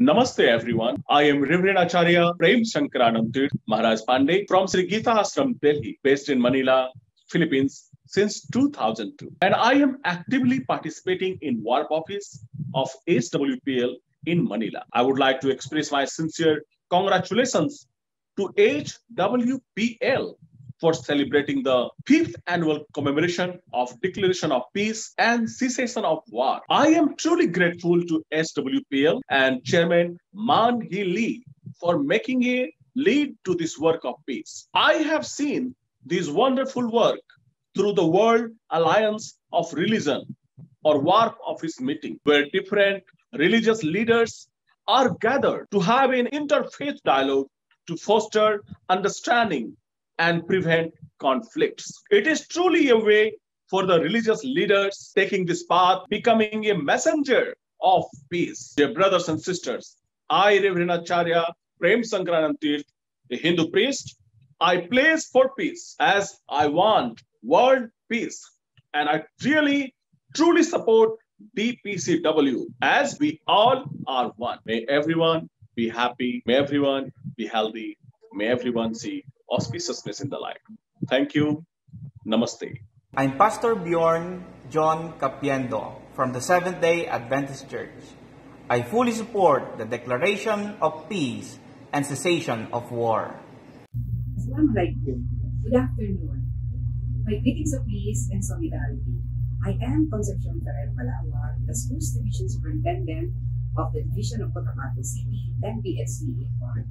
Namaste everyone. I am Reverend Acharya Prem Shankaranand Maharaj Pandey from Sri Gita Ashram, Delhi, based in Manila, Philippines since 2002. And I am actively participating in WARP office of HWPL in Manila. I would like to express my sincere congratulations to HWPL for celebrating the 5th annual commemoration of Declaration of Peace and Cessation of War. I am truly grateful to HWPL and Chairman Man Hee Lee for making a lead to this work of peace. I have seen this wonderful work through the World Alliance of Religion or WARP office meeting, where different religious leaders are gathered to have an interfaith dialogue to foster understanding and prevent conflicts. It is truly a way for the religious leaders taking this path, becoming a messenger of peace. Dear brothers and sisters, I, Reverend Acharya Prem Shankaranand, a Hindu priest, I place for peace as I want world peace. And I really, truly support DPCW as we all are one. May everyone be happy. May everyone be healthy. May everyone see auspiciousness in the life. Thank you. Namaste. I'm Pastor Bjorn John Capiendo from the Seventh-day Adventist Church. I fully support the Declaration of Peace and Cessation of War. Assalamualaikum. Good afternoon. My greetings of peace and solidarity. I am Concepcion Ferrer Palawa, the Schools Division Superintendent of the Division of Cotabato City and PSC Import.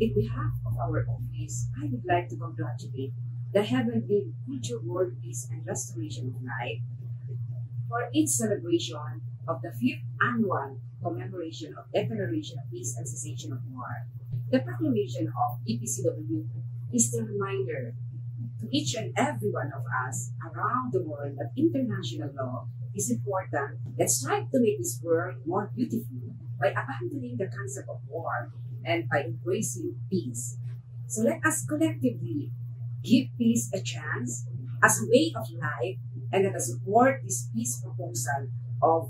In behalf of our office, I would like to congratulate the Heavenly Future World Peace and Restoration of Life for its celebration of the 5th annual commemoration of Declaration of Peace and Cessation of War. The proclamation of DPCW is a reminder to each and every one of us around the world that international law is important. Let's strive to make this world more beautiful by abandoning the concept of war and by embracing peace. So let us collectively give peace a chance as a way of life, and let us support this peace proposal of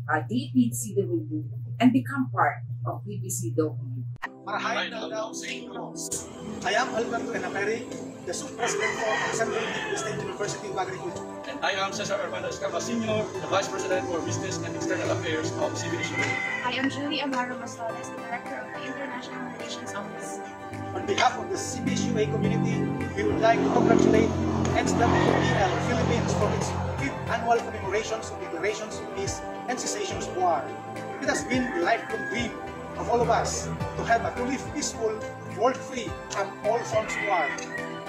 DPCW and become part of DPCW. Marahay na daw sa inyo. I am Alberto Enaperi, the President for Central State University of Agriculture. And I am Cesar Urbano Escapa Sr., the Vice President for Business and External Affairs of CBDU. I am Julie Amaro Bastones, the Director of the International Relations Office. On behalf of the CBSUA community, we would like to congratulate HWPL Philippines for its 5th annual commemorations of Declarations of Peace and Cessations of War. It has been the lifelong dream of all of us to have a truly peaceful world free from all forms of war.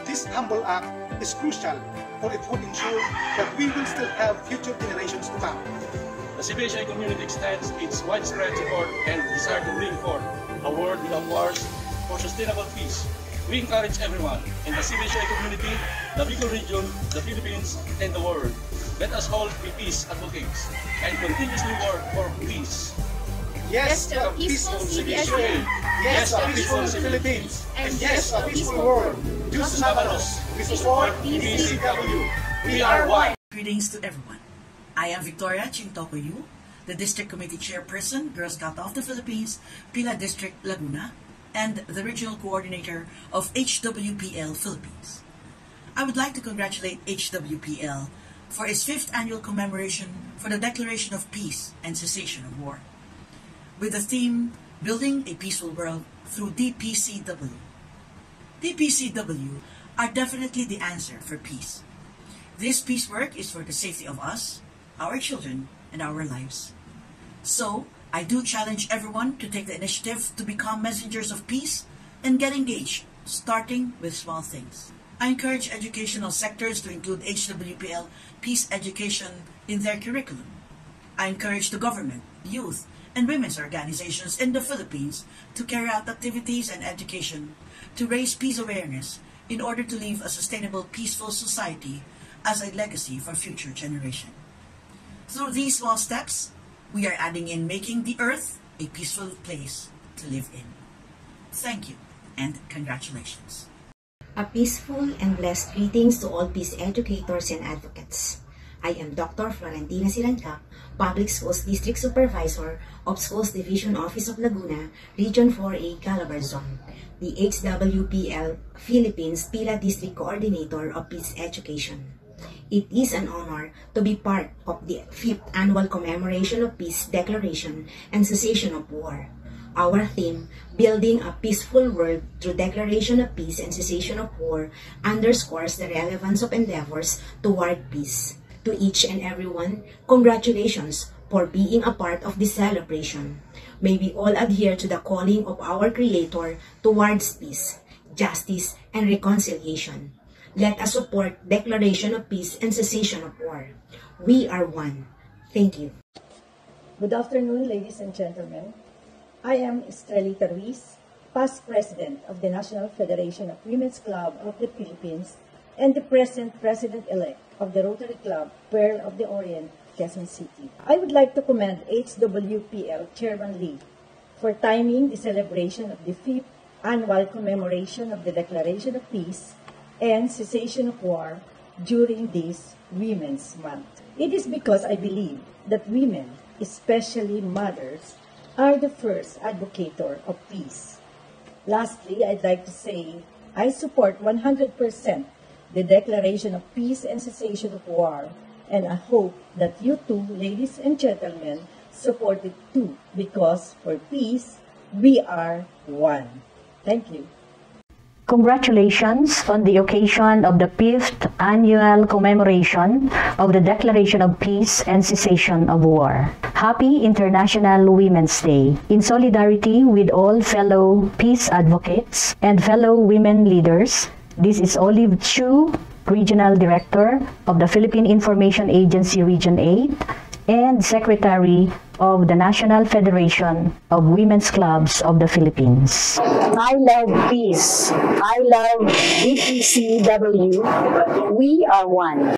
This humble act is crucial, for it would ensure that we will still have future generations to come. The CBSI community extends its widespread support and desire to bring forth a world without wars for sustainable peace. We encourage everyone in the CBSI community, the Bicol region, the Philippines, and the world. Let us all be peace advocates and continuously work for peace. Yes to a peaceful CBSUA. Yes to a peaceful Philippines. And yes to a peaceful world. Diyos Nabaros, we support DPCW. We are one. Greetings to everyone. I am Victoria Chintocoyu, the District Committee Chairperson, Girl Scout of the Philippines, Pila District, Laguna, and the Regional Coordinator of HWPL Philippines. I would like to congratulate HWPL for its 5th annual commemoration for the Declaration of Peace and Cessation of War, with the theme, Building a Peaceful World through DPCW. DPCW are definitely the answer for peace. This peace work is for the safety of us, our children, and our lives. So, I do challenge everyone to take the initiative to become messengers of peace and get engaged, starting with small things. I encourage educational sectors to include HWPL peace education in their curriculum. I encourage the government, youth, and women's organizations in the Philippines to carry out activities and education to raise peace awareness in order to leave a sustainable, peaceful society as a legacy for future generations. Through these small steps, we are adding in making the earth a peaceful place to live in. Thank you and congratulations. A peaceful and blessed greetings to all peace educators and advocates. I am Dr. Florentina Silanca, Public Schools District Supervisor of Schools Division Office of Laguna, Region 4A, Calabarzon, the HWPL Philippines PILA District Coordinator of Peace Education. It is an honor to be part of the 5th Annual Commemoration of Peace Declaration and Cessation of War. Our theme, Building a Peaceful World Through Declaration of Peace and Cessation of War, underscores the relevance of endeavors toward peace. To each and everyone, congratulations for being a part of this celebration. May we all adhere to the calling of our Creator towards peace, justice, and reconciliation. Let us support Declaration of Peace and Cessation of War. We are one. Thank you. Good afternoon, ladies and gentlemen. I am Estrelita Ruiz, past President of the National Federation of Women's Club of the Philippines and the present President-elect of the Rotary Club, Pearl of the Orient, Quezon City. I would like to commend HWPL Chairman Lee for timing the celebration of the 5th Annual Commemoration of the Declaration of Peace and Cessation of War during this Women's Month. It is because I believe that women, especially mothers, are the first advocator of peace. Lastly, I'd like to say I support 100% the Declaration of Peace and Cessation of War, and I hope that you too, ladies and gentlemen, support it too, because for peace, we are one. Thank you. Congratulations on the occasion of the 5th Annual Commemoration of the Declaration of Peace and Cessation of War. Happy International Women's Day. In solidarity with all fellow peace advocates and fellow women leaders, this is Olive Chu, Regional Director of the Philippine Information Agency Region 8 and Secretary of the National Federation of Women's Clubs of the Philippines. I love peace. I love DPCW. We are one.